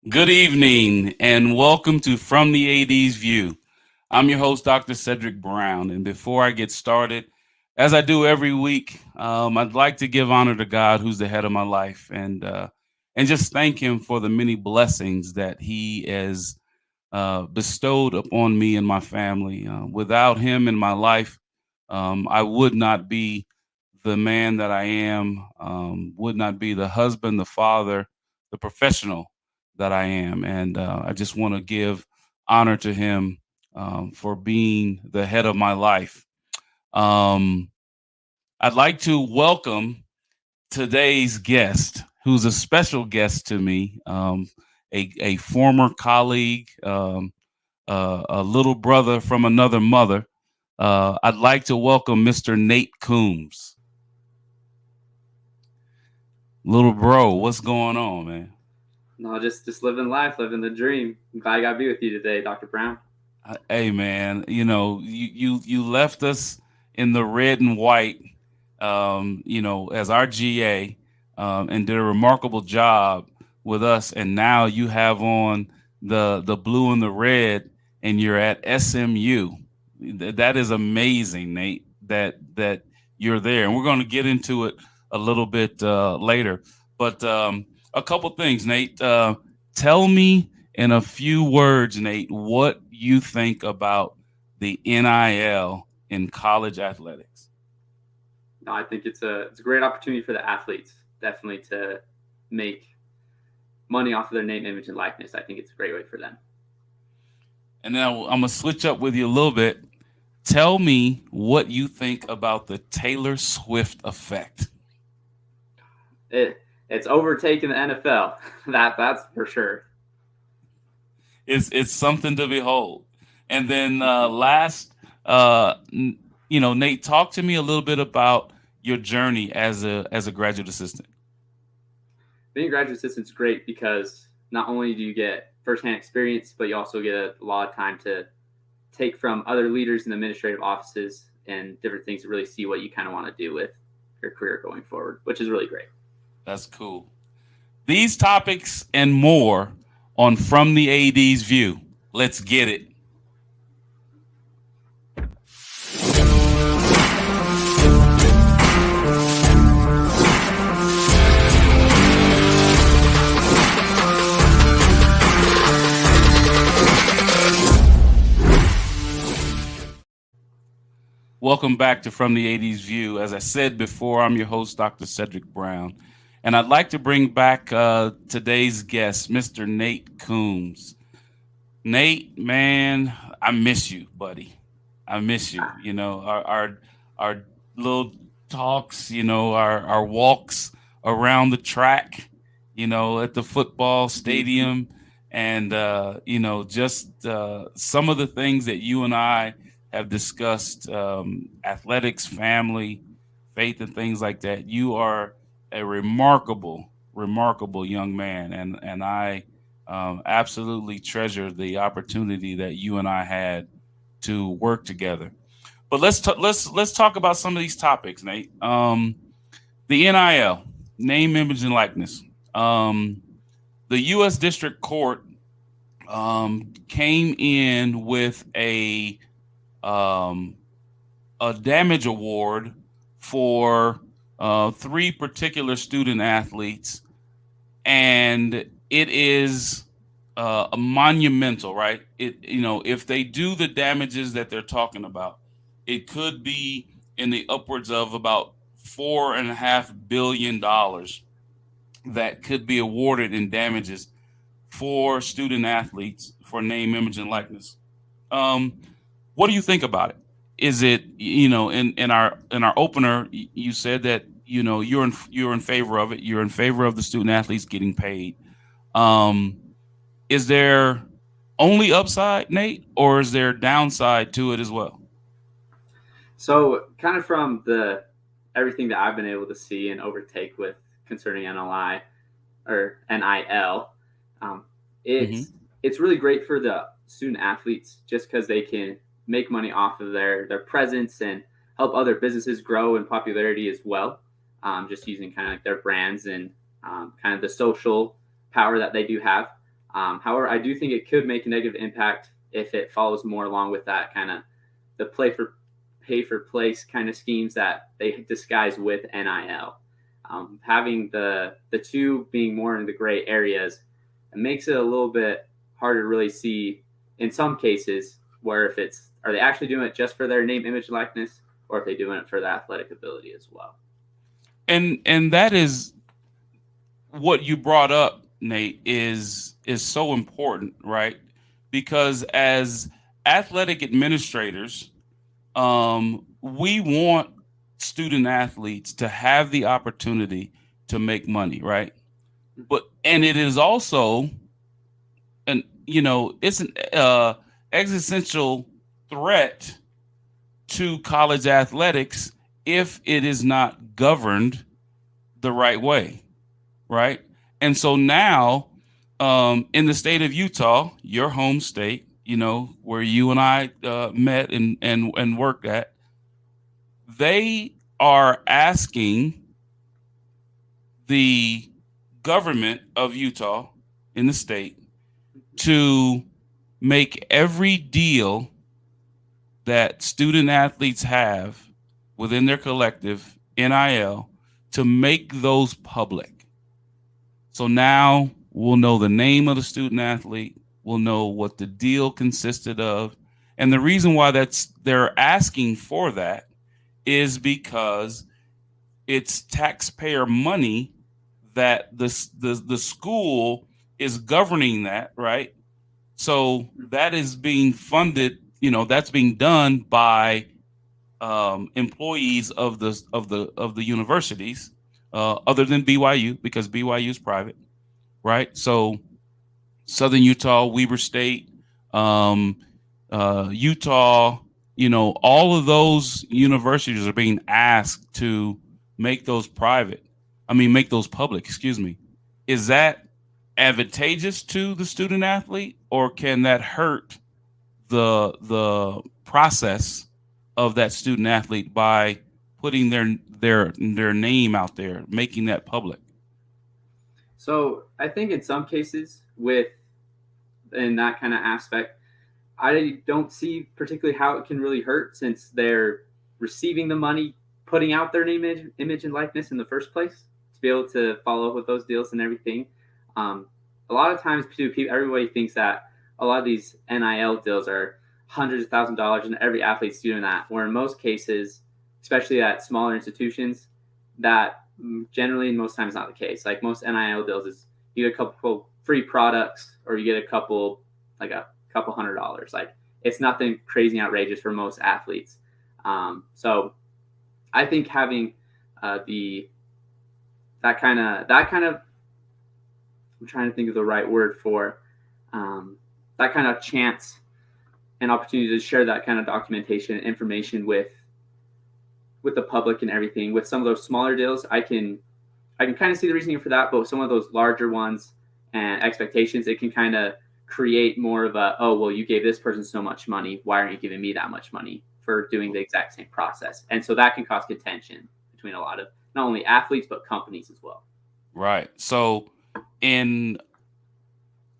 Good evening and welcome to From the AD's View. I'm your host, Dr. Cedric Brown. And before I get started, as I do every week, I'd like to give honor to God, who's the head of my life, and just thank Him for the many blessings that He has bestowed upon me and my family. Without Him in my life, I would not be the man that I am, would not be the husband, the father, the professional that I am. And I just want to give honor to him for being the head of my life. Um, I'd like to welcome today's guest, who's a special guest to me, a former colleague, a little brother from another mother. I'd like to welcome Mr. Nate Coombs. Little bro, what's going on, man? No, just living life, living the dream. I'm glad I got to be with you today, Dr. Brown. Hey, man, you left us in the red and white, as our GA, and did a remarkable job with us. And now you have on the blue and the red, and you're at SMU. That is amazing, Nate. That you're there, and we're going to get into it a little bit later. But a couple things, Nate. Tell me in a few words, Nate, what you think about the NIL in college athletics. No, I think it's a great opportunity for the athletes, definitely to make money off of their name, image, and likeness. I think it's a great way for them. And then I'm going to switch up with you a little bit. Tell me what you think about the Taylor Swift effect. It's overtaken the NFL. That's for sure. It's something to behold. And then last, Nate, talk to me a little bit about your journey as a graduate assistant. Being a graduate assistant is great because not only do you get firsthand experience, but you also get a lot of time to take from other leaders in administrative offices and different things to really see what you kind of want to do with your career going forward, which is really great. That's cool. These topics and more on From the AD's View. Let's get it. Welcome back to From the 80s View. As I said before, I'm your host, Dr. Cedric Brown. And I'd like to bring back today's guest, Mr. Nate Coombs. Nate, man, I miss you, buddy. I miss you. Our little talks, our walks around the track, at the football stadium, and just some of the things that you and I have discussed, athletics, family, faith, and things like that. You are a remarkable young man, and I absolutely treasure the opportunity that you and I had to work together. But let's talk about some of these topics, Nate. The NIL, name, image, and likeness. The U.S. District Court came in with um, a damage award for three particular student athletes, and it is a monumental, right? If they do the damages that they're talking about, it could be in the upwards of about $4.5 billion that could be awarded in damages for student athletes for name, image, and likeness. Um, what do you think about it? Is it in our opener you said that you're in favor of it. You're in favor of the student athletes getting paid. Um, is there only upside, Nate, or is there downside to it as well? So, kind of from the everything that I've been able to see and overtake with concerning NLI or NIL, um, it's Hmm. it's really great for the student athletes just because they can make money off of their presence and help other businesses grow in popularity as well. Just using kind of like their brands and kind of the social power that they do have. However, I do think it could make a negative impact if it follows more along with that kind of the pay for place kind of schemes that they disguise with NIL. Having the two being more in the gray areas, it makes it a little bit harder to really see in some cases where if it's are they actually doing it just for their name, image, likeness, or if they're doing it for the athletic ability as well. And that is what you brought up, Nate, is so important, right? Because as athletic administrators, we want student athletes to have the opportunity to make money, right? But and it is also an it's an existential threat to college athletics if it is not governed the right way, right? And so now, in the state of Utah, your home state, where you and I met and worked at, they are asking the government of Utah in the state to make every deal that student athletes have within their collective NIL to make those public. So now we'll know the name of the student athlete, we'll know what the deal consisted of. And the reason why they're asking for that is because it's taxpayer money that the school is governing that, right? So that is being funded, that's being done by employees of the universities, other than BYU, because BYU is private, right? So Southern Utah, Weber State, Utah, all of those universities are being asked to make those private. Make those public. Excuse me. Is that advantageous to the student athlete, or can that hurt the process of that student athlete by putting their name out there, making that public? So I think in some cases in that kind of aspect, I don't see particularly how it can really hurt since they're receiving the money, putting out their name, image, and likeness in the first place to be able to follow up with those deals and everything. A lot of times, too, everybody thinks that a lot of these NIL deals are hundreds of thousands of dollars, and every athlete's doing that. Where in most cases, especially at smaller institutions, that generally most times not the case. Like most NIL deals is you get a couple free products or you get a couple $100. Like it's nothing crazy and outrageous for most athletes. So I think having that kind of I'm trying to think of the right word for that kind of chance and opportunity to share that kind of documentation and information with the public and everything. With some of those smaller deals, I can kind of see the reasoning for that, but with some of those larger ones and expectations, it can kind of create more of a, oh, well, you gave this person so much money, why aren't you giving me that much money for doing the exact same process? And so that can cause contention between a lot of not only athletes but companies as well. Right. So in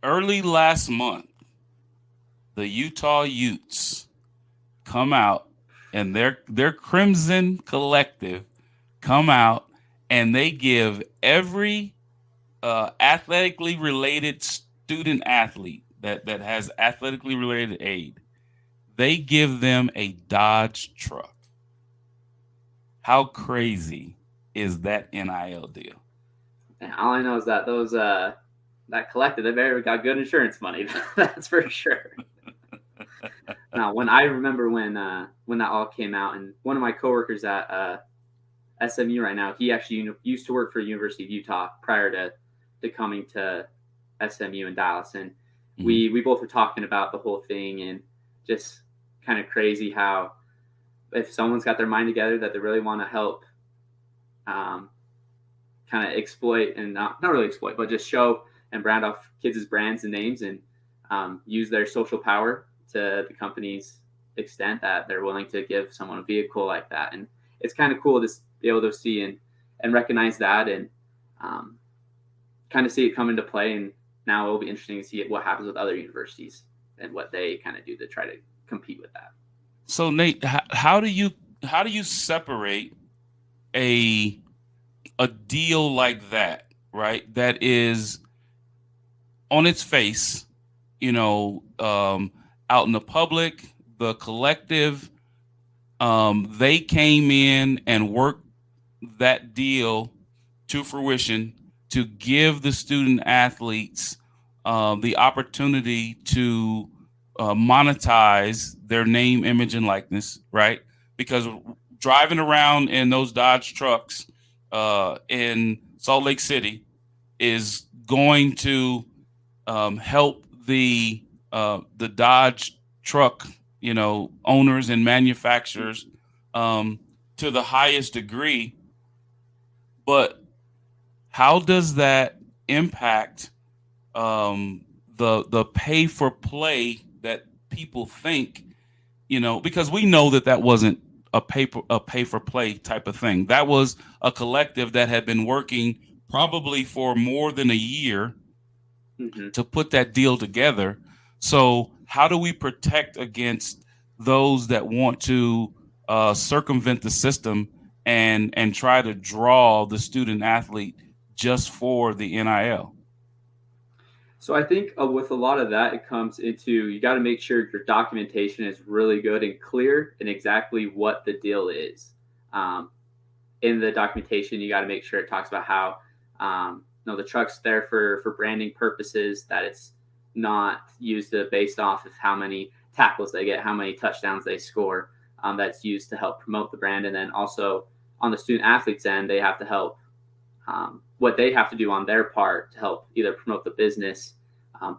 early last month, the Utah Utes come out, and their Crimson Collective come out, and they give every athletically related student athlete that has athletically related aid, they give them a Dodge truck. How crazy is that NIL deal? And all I know is that those that collective, they've got good insurance money. That's for sure. Now, when that all came out, and one of my coworkers at SMU right now, he actually used to work for University of Utah prior to coming to SMU in Dallas, and we both were talking about the whole thing, and just kind of crazy how if someone's got their mind together that they really want to help kind of exploit and not really exploit, but just show and brand off kids' brands and names and use their social power to the company's extent that they're willing to give someone a vehicle like that. And it's kind of cool to be able to see and recognize that and kind of see it come into play. And now it'll be interesting to see what happens with other universities and what they kind of do to try to compete with that. So Nate, how do you separate a a deal like that, right? That is on its face, you know, out in the public, the collective, they came in and worked that deal to fruition to give the student athletes the opportunity to monetize their name, image, and likeness, right? Because driving around in those Dodge trucks in Salt Lake City is going to help the Dodge truck, owners and manufacturers um, to the highest degree. But how does that impact the pay for play that people think? Because we know that that wasn't a pay for play type of thing. That was a collective that had been working probably for more than a year Mm-hmm. to put that deal together. So, how do we protect against those that want to circumvent the system and try to draw the student athlete just for the NIL? So I think with a lot of that, it comes into you got to make sure your documentation is really good and clear and exactly what the deal is. Um, in the documentation, you got to make sure it talks about how the truck's there for branding purposes, that it's not used based off of how many tackles they get, how many touchdowns they score. That's used to help promote the brand, and then also on the student athletes end, they have to help what they have to do on their part to help either promote the business,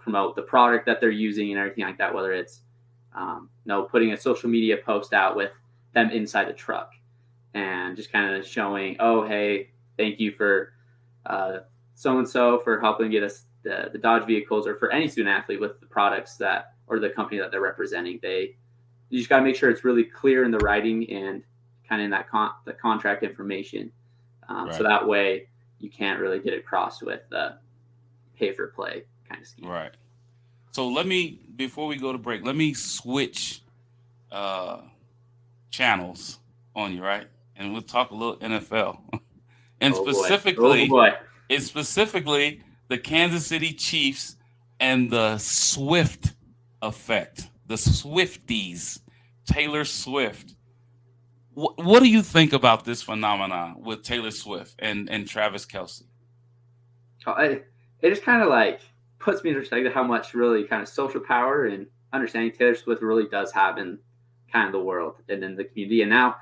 promote the product that they're using, and everything like that. Whether it's putting a social media post out with them inside the truck and just kind of showing, oh, hey, thank you for so and so for helping get us the Dodge vehicles, or for any student athlete with the products that or the company that they're representing. You just got to make sure it's really clear in the writing and kind of in that the contract information, Right. so that way you can't really get it crossed with the pay for play kind of scheme. Right. So before we go to break, let me switch uh, channels on you, right? And we'll talk a little NFL. and Oh boy! specifically, Oh boy! it's specifically the Kansas City Chiefs and the Swift effect, the Swifties, Taylor Swift. What do you think about this phenomenon with Taylor Swift and Travis Kelsey? It just kind of like puts me in perspective how much really kind of social power and understanding Taylor Swift really does have in kind of the world and in the community, and now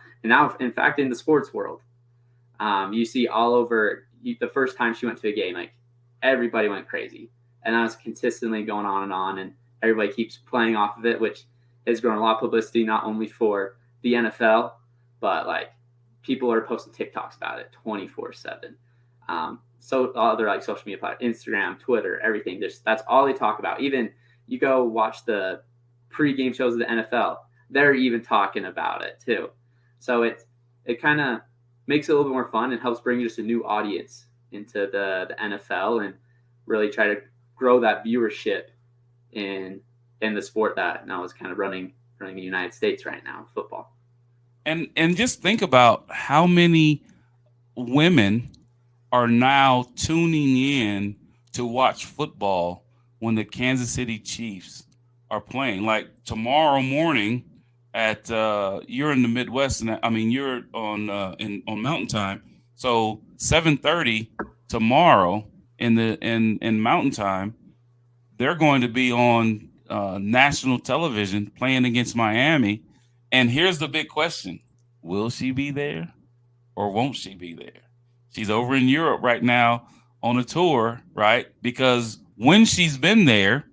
in fact in the sports world. You see all over the first time she went to a game, like everybody went crazy, and that was consistently going on, and everybody keeps playing off of it, which has grown a lot of publicity not only for the NFL, but like people are posting TikToks about it 24/7. So other like social media platforms, Instagram, Twitter, everything. That's all they talk about. Even you go watch the pre-game shows of the NFL, they're even talking about it too. So it kind of makes it a little bit more fun and helps bring just a new audience into the NFL and really try to grow that viewership in the sport that now is kind of running the United States right now, football. And just think about how many women are now tuning in to watch football when the Kansas City Chiefs are playing. Like tomorrow morning at you're in the Midwest, and I mean you're on Mountain Time, so 7:30 tomorrow in Mountain Time, they're going to be on national television playing against Miami. And here's the big question: will she be there, or won't she be there? She's over in Europe right now on a tour, right? Because when she's been there,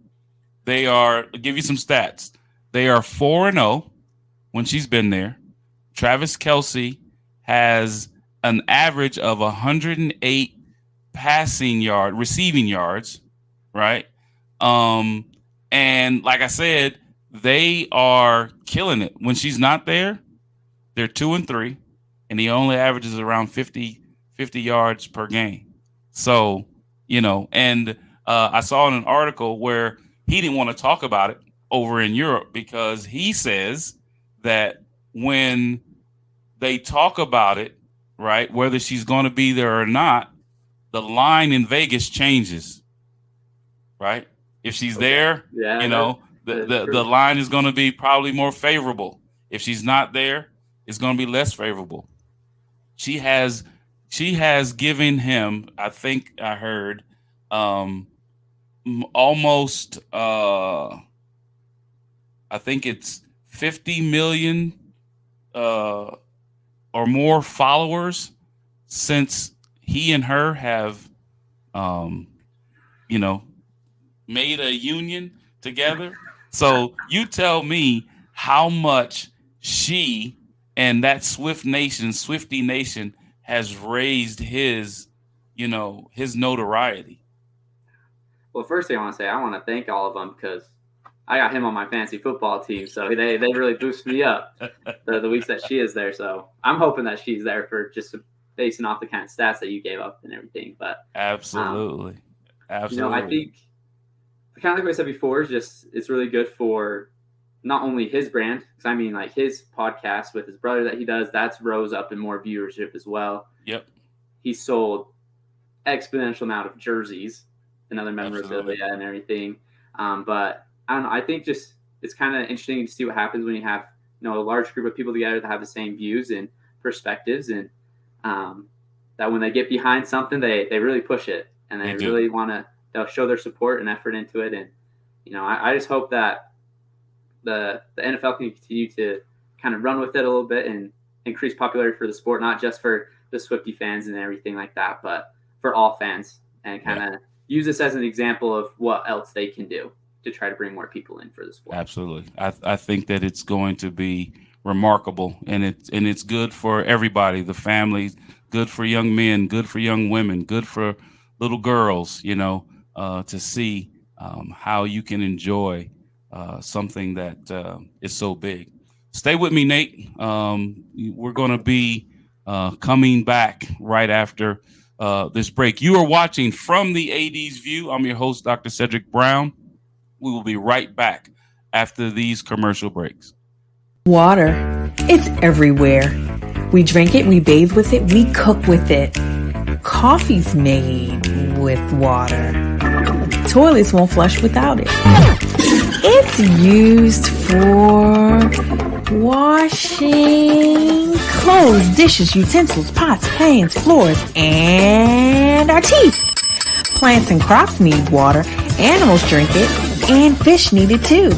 I'll give you some stats. They are 4-0 when she's been there. Travis Kelsey has an average of 108 receiving yards, right? Um, and like I said, they are killing it. When she's not there, they're 2-3, and he only averages around 50 yards per game. So, and I saw in an article where he didn't want to talk about it over in Europe because he says that when they talk about it, right, whether she's going to be there or not, the line in Vegas changes, right? If she's Okay. there, Yeah, you know, that's the true. line is going to be probably more favorable. If she's not there, it's going to be less favorable. She has she has given him, I think I heard, um, almost I think it's 50 million uh, or more followers since he and her have um, you know made a union together. So you tell me how much she and that Swifty Nation has raised his, his notoriety. Well, first thing I want to say, I want to thank all of them because I got him on my fantasy football team, so they really boost me up the weeks that she is there. So I'm hoping that she's there for just basing off the kind of stats that you gave up and everything. But um, Absolutely. I Absolutely. think kind of like what I said before is just it's really good for not only his brand, because I mean like his podcast with his brother that he does, that's rose up in more viewership as well. Yep. He sold exponential amount of jerseys and other Absolutely. memorabilia and everything. But I don't know. I think just it's kind of interesting to see what happens when you have a large group of people together that have the same views and perspectives, and that when they get behind something, they really push it and They they do. really want to. They'll show their support and effort into it, and I just hope that the NFL can continue to kind of run with it a little bit and increase popularity for the sport, not just for the Swifty fans and everything like that, but for all fans, and kind Yeah. of use this as an example of what else they can do to try to bring more people in for the sport. Absolutely. I think that it's going to be remarkable, and it's good for everybody, the families, good for young men, good for young women, good for little girls, to see how you can enjoy something that is so big. Stay with me, Nate. We're going to be coming back right after this break. You are watching From the 80s View. I'm your host, Dr. Cedric Brown. We will be right back after these commercial breaks. Water. It's everywhere. We drink it, we bathe with it, we cook with it. Coffee's made with water. Toilets won't flush without it. It's used for washing clothes, dishes, utensils, pots, pans, floors, and our teeth. Plants and crops need water, animals drink it, and fish need it too.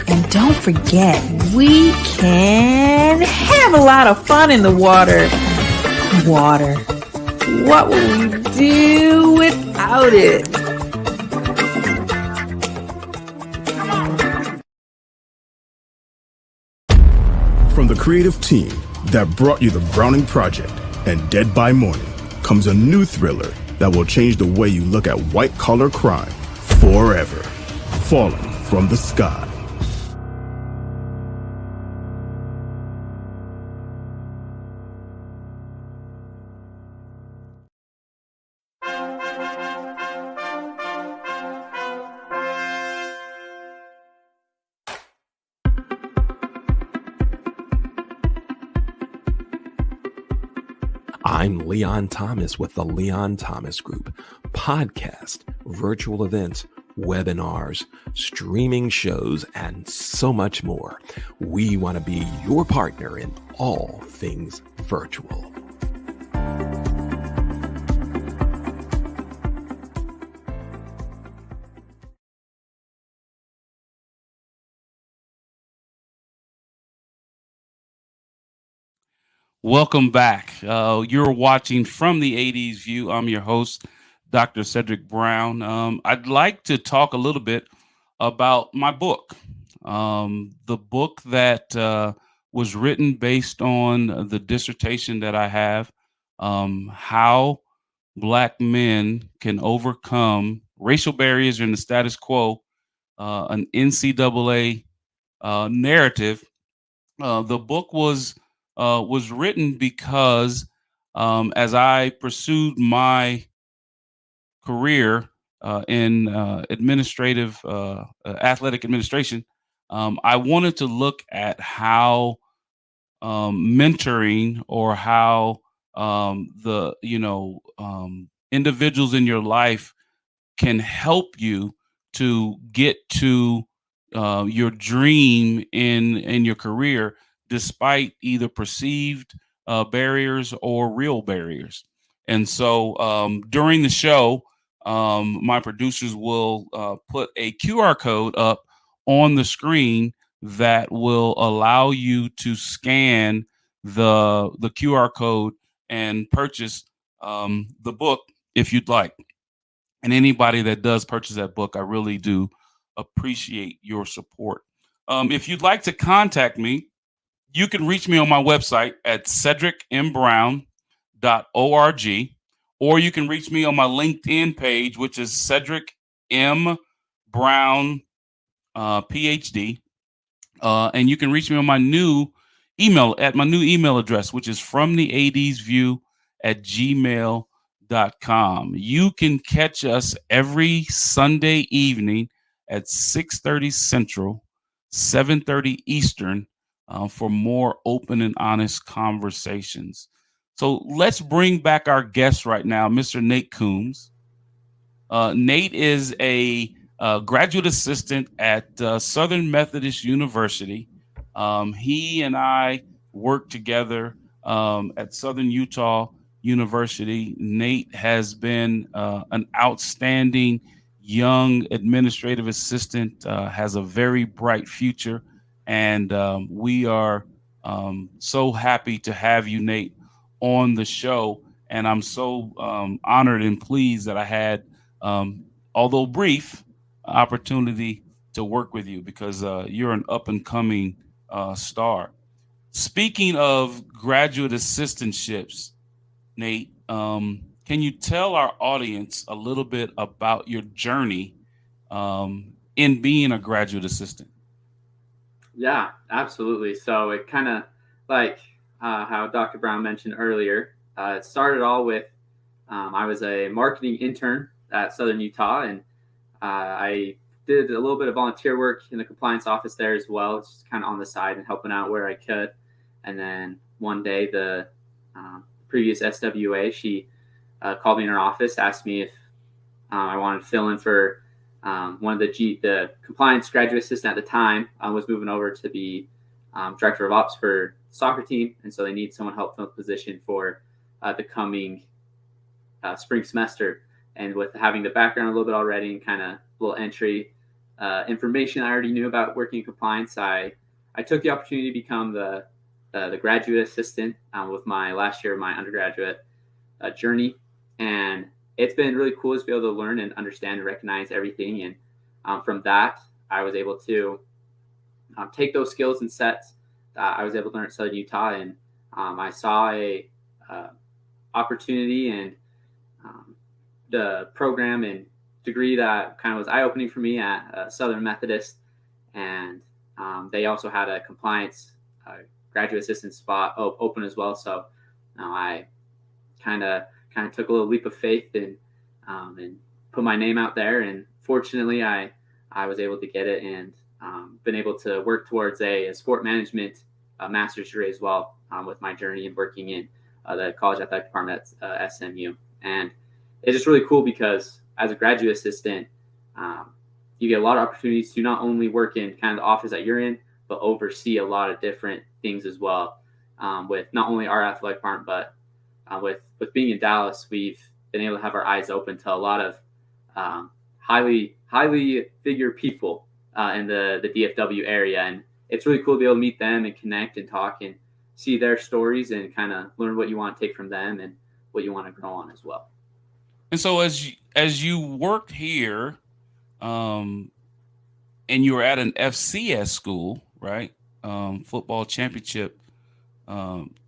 And don't forget, we can have a lot of fun in the water. Water. What will we do without it? From the creative team that brought you The Browning Project and Dead by Morning comes a new thriller that will change the way you look at white-collar crime forever. Falling from the Sky. I'm Leon Thomas with the Leon Thomas Group. Podcast, virtual events, webinars, streaming shows, and so much more. We want to be your partner in all things virtual. Welcome back. You're watching From the 80s View. I'm your host, Dr. Cedric Brown. I'd like to talk a little bit about my book. The book that was written based on the dissertation that I have, how Black men can overcome racial barriers in the status quo, an NCAA narrative. The book was written because as I pursued my career in athletic administration, I wanted to look at how mentoring, or how the individuals in your life can help you to get to your dream in your career, despite either perceived barriers or real barriers. And so during the show, my producers will put a QR code up on the screen that will allow you to scan the QR code and purchase the book if you'd like. And anybody that does purchase that book, I really do appreciate your support. If you'd like to contact me, you can reach me on my website at cedricmbrown.org, or you can reach me on my LinkedIn page, which is Cedric M. Brown, PhD. And you can reach me on my new email address, which is from the 80s view at gmail.com. You can catch us every Sunday evening at 6:30 Central, 7:30 Eastern, for more open and honest conversations. So let's bring back our guest right now, Mr. Nate Coombs. Nate is a graduate assistant at Southern Methodist University. He and I worked together at Southern Utah University. Nate has been an outstanding young administrative assistant, has a very bright future, and we are so happy to have you, Nate, on the show. And I'm so honored and pleased that I had, although brief, opportunity to work with you, because you're an up and coming star. Speaking of graduate assistantships, Nate, can you tell our audience a little bit about your journey in being a graduate assistant? Yeah, absolutely. So it kind of like how Dr. Brown mentioned earlier, it started all with I was a marketing intern at Southern Utah, and I did a little bit of volunteer work in the compliance office there as well, just kind of on the side and helping out where I could. And then one day, the previous SWA, she called me in her office, asked me if I wanted to fill in for one of the compliance graduate assistant at the time was moving over to be director of ops for the soccer team. And so they need someone to help fill the position for the coming spring semester. And with having the background a little bit already and kind of little entry information I already knew about working in compliance, I took the opportunity to become the graduate assistant with my last year of my undergraduate journey. And it's been really cool to be able to learn and understand and recognize everything. And from that, I was able to take those skills and sets that I was able to learn at Southern Utah. And I saw a opportunity and the program and degree that kind of was eye-opening for me at Southern Methodist. And they also had a compliance graduate assistant spot open as well. So I kind of took a little leap of faith and put my name out there. And fortunately, I was able to get it and been able to work towards a sport management master's degree as well with my journey and working in the college athletic department at SMU. And it's just really cool because as a graduate assistant, you get a lot of opportunities to not only work in kind of the office that you're in, but oversee a lot of different things as well. With not only our athletic department, but with being in Dallas, we've been able to have our eyes open to a lot of highly figured people in the DFW area. And it's really cool to be able to meet them and connect and talk and see their stories and kind of learn what you want to take from them and what you want to grow on as well. And so as you worked here, and you were at an FCS school, right? Football championship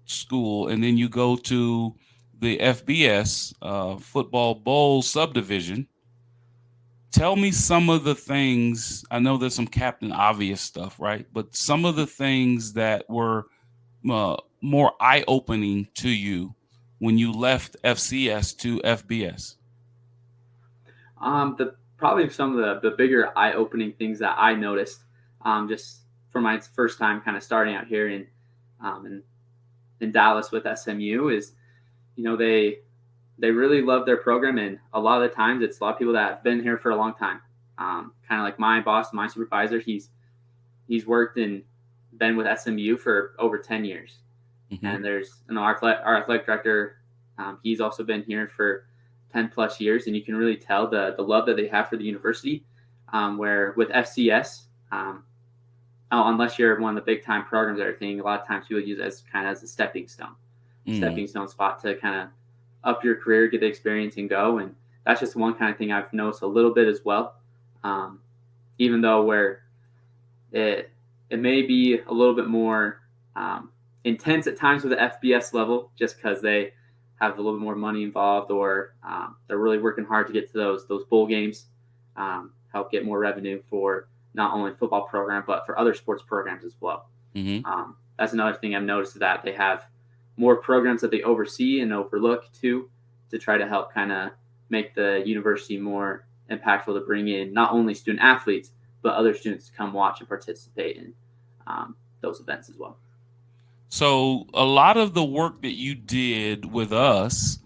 school, and then you go to the FBS football bowl subdivision. Tell me some of the things. I know there's some Captain Obvious stuff, right? But some of the things that were more eye-opening to you when you left FCS to FBS. The probably some of the bigger eye-opening things that I noticed, just for my first time kind of starting out here in Dallas with SMU is, they really love their program, and a lot of the times it's a lot of people that have been here for a long time. Kind of like my boss, my supervisor, he's worked and been with SMU for over 10 years. Mm-hmm. And there's our athletic director, he's also been here for 10 plus years, and you can really tell the love that they have for the university. Where with FCS, unless you're one of the big time programs or everything, a lot of times people use it as kind of as a stepping stone spot to kind of up your career, get the experience, and go. And that's just one kind of thing I've noticed a little bit as well. Even though where it may be a little bit more intense at times with the FBS level, just because they have a little bit more money involved, or they're really working hard to get to those bowl games, help get more revenue for not only football program but for other sports programs as well. Mm-hmm. That's another thing I've noticed, is that they have more programs that they oversee and overlook to try to help kind of make the university more impactful, to bring in not only student athletes but other students to come watch and participate in those events as well. So a lot of the work that you did with us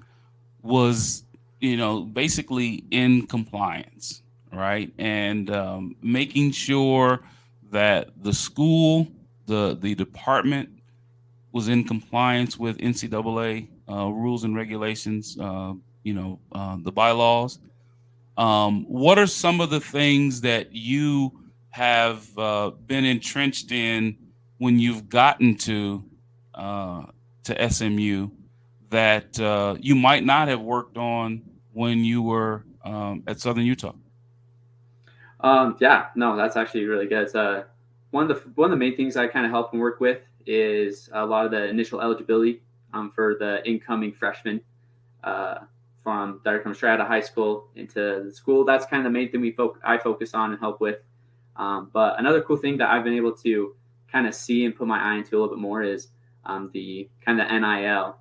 was, basically in compliance, right? And making sure that the school, the department was in compliance with NCAA rules and regulations, the bylaws. What are some of the things that you have been entrenched in when you've gotten to SMU that you might not have worked on when you were at Southern Utah? That's actually really good. It's, one of the main things I kind of help and work with is a lot of the initial eligibility for the incoming freshmen that are coming straight out of high school into the school. That's kind of the main thing I focus on and help with. But another cool thing that I've been able to kind of see and put my eye into a little bit more is the kind of NIL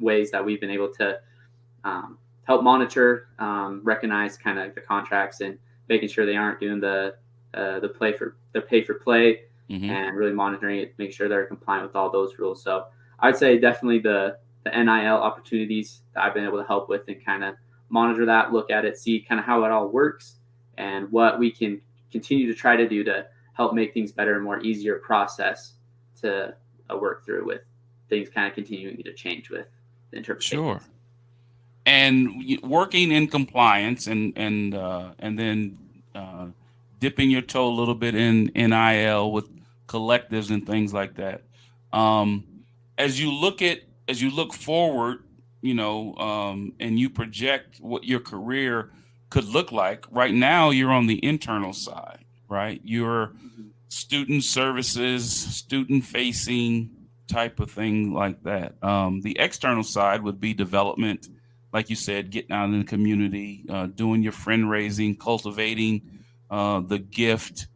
ways that we've been able to help monitor, recognize kind of the contracts, and making sure they aren't doing the pay for play, mm-hmm. and really monitoring it, make sure they're compliant with all those rules. So I'd say definitely the NIL opportunities that I've been able to help with, and kind of monitor that, look at it, see kind of how it all works, and what we can continue to try to do to help make things better and more easier process to work through, with things kind of continuing to change with the interpretation. Sure. And working in compliance and then dipping your toe a little bit in NIL with collectives and things like that. As you look forward, and you project what your career could look like. Right now, you're on the internal side, right? You're student services, student facing type of thing like that. The external side would be development, like you said, getting out in the community, doing your friend raising, cultivating the gift,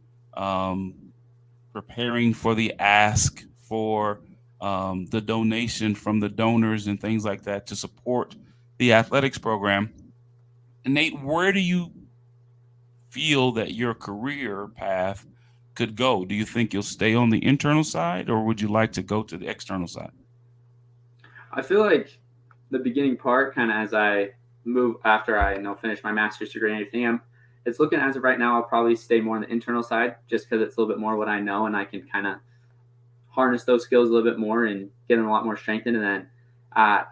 preparing for the ask for the donation from the donors and things like that to support the athletics program. And Nate, where do you feel that your career path could go? Do you think you'll stay on the internal side, or would you like to go to the external side? I feel like the beginning part, kind of as I move after I finish my master's degree and everything, it's looking as of right now, I'll probably stay more on the internal side, just because it's a little bit more what I know, and I can kind of harness those skills a little bit more and get them a lot more strengthened. And then at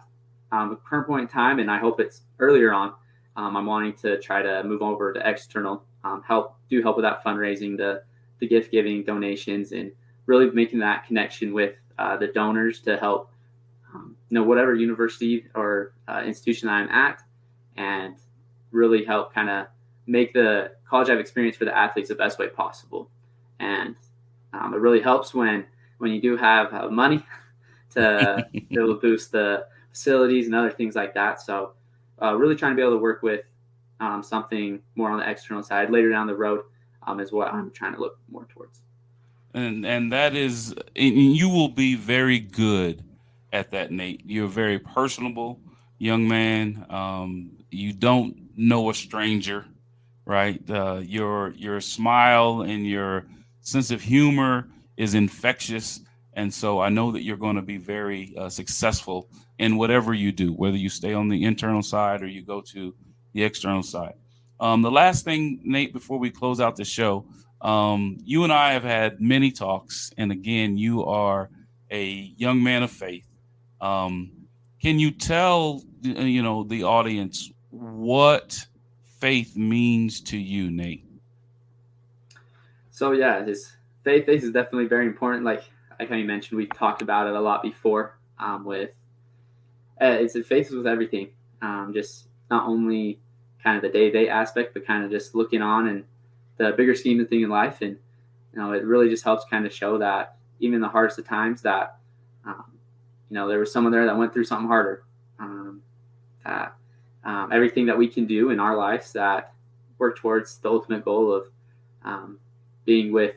the current point in time, and I hope it's earlier on, I'm wanting to try to move over to external, help with that fundraising, the gift giving, donations, and really making that connection with the donors to help whatever university or institution that I'm at, and really help kind of make the college life experience for the athletes the best way possible. And it really helps when you do have money to be able to boost the facilities and other things like that. So really trying to be able to work with something more on the external side later down the road is what I'm trying to look more towards. And that is, you will be very good at that, Nate. You're a very personable young man. You don't know a stranger, right? Your smile and your sense of humor is infectious, and so I know that you're going to be very successful in whatever you do, whether you stay on the internal side or you go to the external side. The last thing, Nate, before we close out the show, you and I have had many talks, and again, you are a young man of faith. Um, can you tell the audience what faith means to you, Nate? So yeah, this faith is definitely very important. Like how you mentioned, we've talked about it a lot before. With it's faith is with everything. Just not only kind of the day to day aspect, but kind of just looking on and the bigger scheme of thing in life. And it really just helps kind of show that even in the hardest of times, that um, there was someone there that went through something harder. That everything that we can do in our lives that work towards the ultimate goal of being with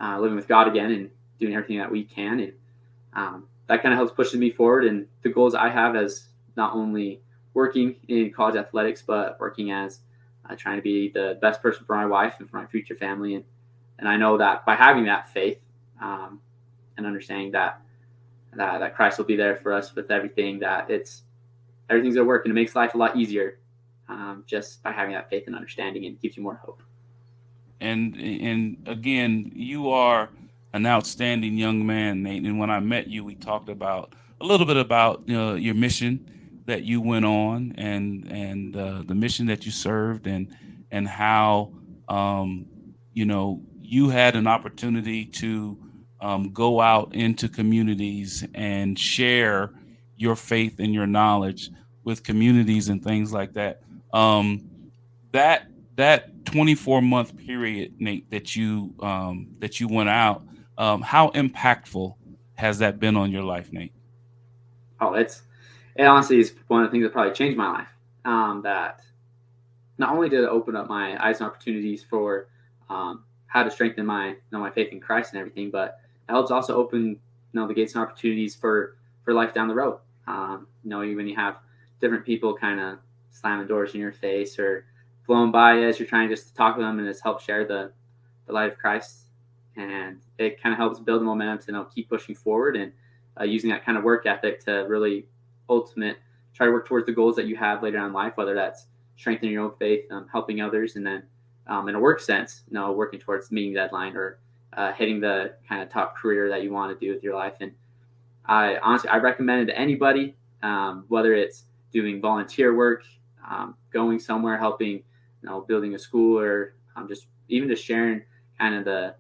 living with God again and doing everything that we can, and that kind of helps pushes me forward and the goals I have as not only working in college athletics but working as trying to be the best person for my wife and for my future family, and I know that by having that faith and understanding that Christ will be there for us with everything, that everything's gonna work, and it makes life a lot easier just by having that faith and understanding, and gives you more hope. And again, you are an outstanding young man, Nate. And when I met you, we talked about a little bit about your mission that you went on, and the mission that you served, and how you had an opportunity to go out into communities and share your faith and your knowledge with communities and things like that. That that 24-month period, Nate, that you went out, how impactful has that been on your life, Nate? Oh, it honestly is one of the things that probably changed my life. That not only did it open up my eyes and opportunities for how to strengthen my faith in Christ and everything, but it helps also open the gates and opportunities for life down the road. When you have different people kind of slamming doors in your face or blowing by as you're trying just to talk to them, and it's helped share the light of Christ, and it kind of helps build the momentum to keep pushing forward, and using that kind of work ethic to really try to work towards the goals that you have later on in life, whether that's strengthening your own faith, helping others, and then in a work sense, working towards meeting deadline or hitting the kind of top career that you want to do with your life. And I recommend it to anybody, whether it's doing volunteer work, going somewhere, helping, building a school, or just sharing kind of the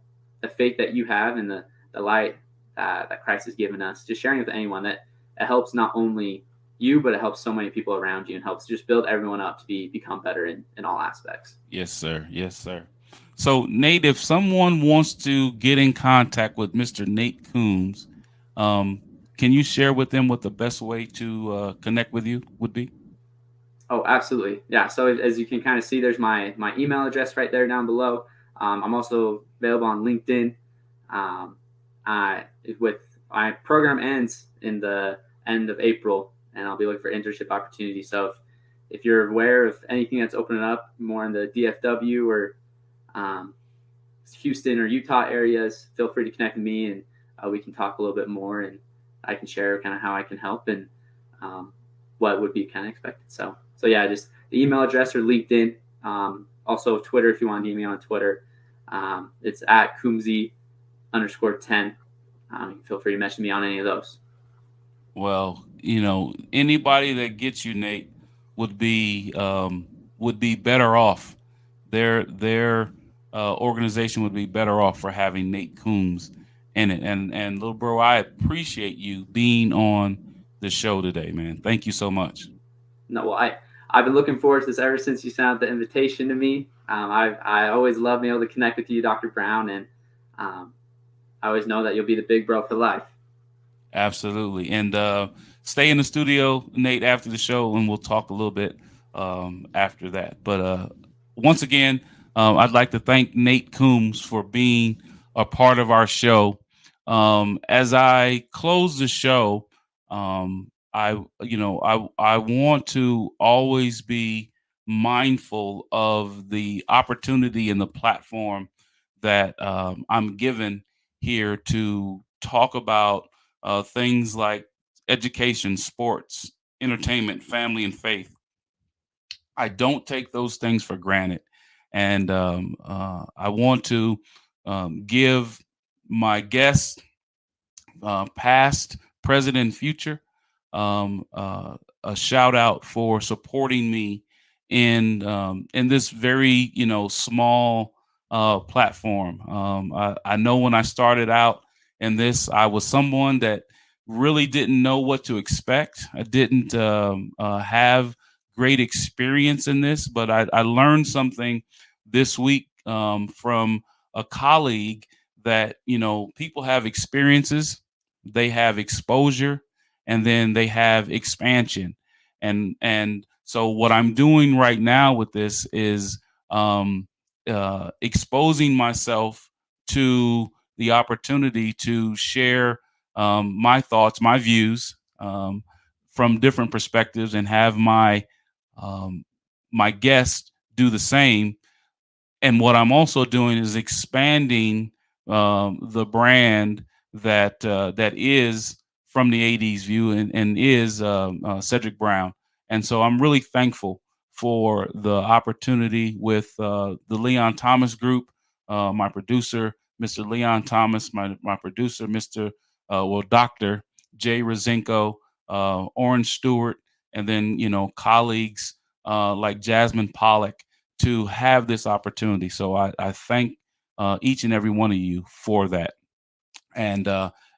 faith that you have and the light that Christ has given us, just sharing with anyone, that it helps not only you, but it helps so many people around you, and helps just build everyone up to become better in all aspects. Yes, sir. Yes, sir. So, Nate, if someone wants to get in contact with Mr. Nate Coombs, um, can you share with them what the best way to connect with you would be? Oh, absolutely. Yeah. So as you can kind of see, there's my email address right there down below. I'm also available on LinkedIn. Um, I with my program ends in the end of April, and I'll be looking for internship opportunities. So if you're aware of anything that's opening up more in the DFW or um, Houston or Utah areas, feel free to connect with me, and we can talk a little bit more, and I can share kind of how I can help, and what would be kind of expected. So yeah, just the email address or LinkedIn. Also Twitter, if you want to DM me on Twitter. It's at Coombsy_10. Feel free to message me on any of those. Well, anybody that gets you, Nate, would be better off. Their organization would be better off for having Nate Coombs in it. And little bro, I appreciate you being on the show today, man. Thank you so much. No, well, I've been looking forward to this ever since you sent out the invitation to me. I always love being able to connect with you, Dr. Brown, and I always know that you'll be the big bro for life. Absolutely. And stay in the studio, Nate, after the show, and we'll talk a little bit after that. But once again, I'd like to thank Nate Coombs for being a part of our show. As I close the show, I want to always be mindful of the opportunity and the platform that I'm given here to talk about things like education, sports, entertainment, family, and faith. I don't take those things for granted. And I want to give my guests, past, present, and future, a shout out for supporting me in this very small platform. I know when I started out in this, I was someone that really didn't know what to expect. I didn't have great experience in this, but I learned something this week from a colleague that people have experiences, they have exposure, and then they have expansion. And so what I'm doing right now with this is exposing myself to the opportunity to share my thoughts, my views, from different perspectives, and have um, my guests do the same. And what I'm also doing is expanding the brand that is from the '80s view, and is Cedric Brown. And so I'm really thankful for the opportunity with the Leon Thomas Group, my producer, Mr. Leon Thomas, my producer, Dr. Jay Rosenko, Orange Stewart, and then colleagues like Jasmine Pollock, to have this opportunity. So I thank each and every one of you for that. And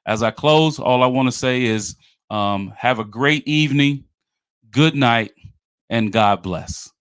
as I close, all I want to say is have a great evening, good night, and God bless.